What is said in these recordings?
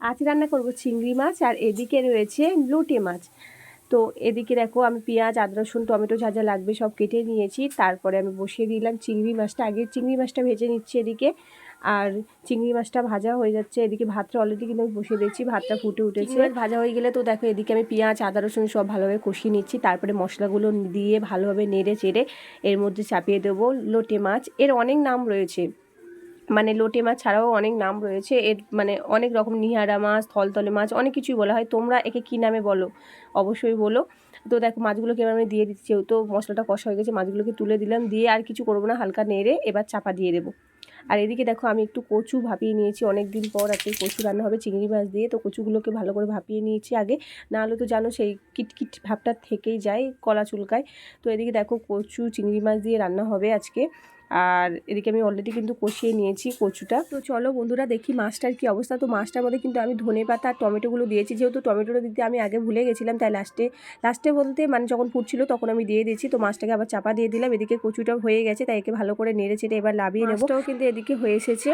আজ রান্না করব চিংড়ি মাছ, আর এদিকে রয়েছে লোটে মাছ। তো এদিকে দেখো আমি পেঁয়াজ, আদা, রসুন, টমেটো যা যা লাগবে সব কেটে নিয়েছি। তারপরে আমি বসিয়ে দিলাম চিংড়ি মাছটা। আগে চিংড়ি মাছটা ভেজে নিচ্ছি এদিকে, আর চিংড়ি মাছটা ভাজা হয়ে যাচ্ছে। এদিকে ভাতটা অলরেডি কিন্তু আমি বসিয়ে দিচ্ছি, ভাতটা ফুটে উঠেছে। ভাজা হয়ে গেলে তো দেখো এদিকে আমি পেঁয়াজ, আদা, রসুন সব ভালোভাবে কষিয়ে নিচ্ছি। তারপরে মশলাগুলো দিয়ে ভালোভাবে নেড়ে চেড়ে এর মধ্যে চাপিয়ে দেবো লোটে মাছ। এর অনেক নাম রয়েছে, মানে লোটে মাছ ছাড়াও অনেক নাম রয়েছে এর, মানে অনেক রকম, নিহারা মাছ, থলথলে মাছ, অনেক কিছুই বলা হয়। তোমরা একে কী নামে বলো অবশ্যই বলো। তো দেখো মাছগুলোকে এবার আমি দিয়ে দিচ্ছি, যেহেতু মশলাটা কষা হয়ে গেছে মাছগুলোকে তুলে দিলাম। দিয়ে আর কিছু করবো না, হালকা নেড়ে এবার চাপা দিয়ে দেবো। আর এদিকে দেখো আমি একটু কচু ভাপিয়ে নিয়েছি, অনেক দিন পর একটা কচু রান্না হবে চিংড়ি মাছ দিয়ে। তো কচুগুলোকে ভালো করে ভাপিয়ে নিয়েছি আগে, না হলে তো জানো সেই কিটকিট ভাবটা থেকেই যায়, কলা চুলকায়। তো এদিকে দেখো কচু চিংড়ি মাছ দিয়ে রান্না হবে আজকে। আর এদিকে আমি অলরেডি কিন্তু কষিয়ে নিয়েছি কচুটা। তো চলো বন্ধুরা দেখি মাছটার কি অবস্থা। তো মাছটার মধ্যে কিন্তু আমি ধনেপাতা আর টমেটোগুলো দিয়েছি, যেহেতু টমেটোটা দিতে আমি আগে ভুলে গেছিলাম, তাই লাস্টে বলতে মানে যখন ফুটছিল তখন আমি দিয়ে দিয়েছি। তো মাছটাকে আবার চাপা দিয়ে দিলাম। এদিকে কচুটা হয়ে গেছে, তাই একে ভালো করে নেড়ে চেড়ে এবার লাভিয়ে নেবো। মাছটাও কিন্তু এদিকে হয়ে এসেছে,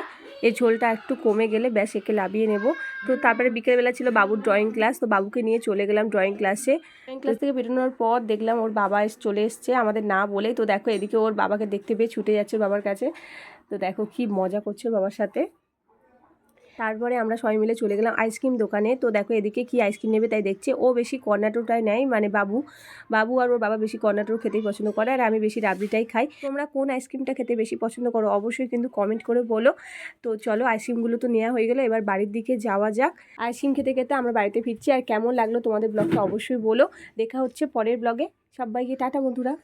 এর ঝোলটা একটু কমে গেলে ব্যাস একে লাভিয়ে নেব। তো তারপরে বিকেলবেলা ছিল বাবুর ড্রয়িং ক্লাস, তো বাবুকে নিয়ে চলে গেলাম ড্রয়িং ক্লাসে। ড্রয়িং ক্লাস থেকে বেরোনোর পর দেখলাম ওর বাবা চলে এসছে আমাদের না বলেই। তো দেখো এদিকে ওর বাবাকে দেখতে পেয়ে ছুটে যাচ্ছে ওর বাবার কাছে। তো দেখো কি মজা করছে ওর বাবার সাথে। তারপরে আমরা সবাই মিলে চলে গেলাম আইসক্রিম দোকানে। তো দেখো এদিকে কি আইসক্রিম নেবে তাই দেখছে। ও বেশি কর্নেটোটাই নেয়, মানে বাবু আর ওর বাবা বেশি কর্নেটো খেতেই পছন্দ করে, আর আমি বেশি রাবড়িটাই খাই। তোমরা কোন আইসক্রিমটা খেতে বেশি পছন্দ করো অবশ্যই কিন্তু কমেন্ট করে বলো। তো চলো আইসক্রিমগুলো তো নেওয়া হয়ে গেলো, এবার বাড়ির দিকে যাওয়া যাক। আইসক্রিম খেতে খেতে আমরা বাড়িতে ফিরছি। আর কেমন লাগলো তোমাদের ব্লগটা অবশ্যই বলো। দেখা হচ্ছে পরের ব্লগে। সবাইকে টাটা বন্ধুরা।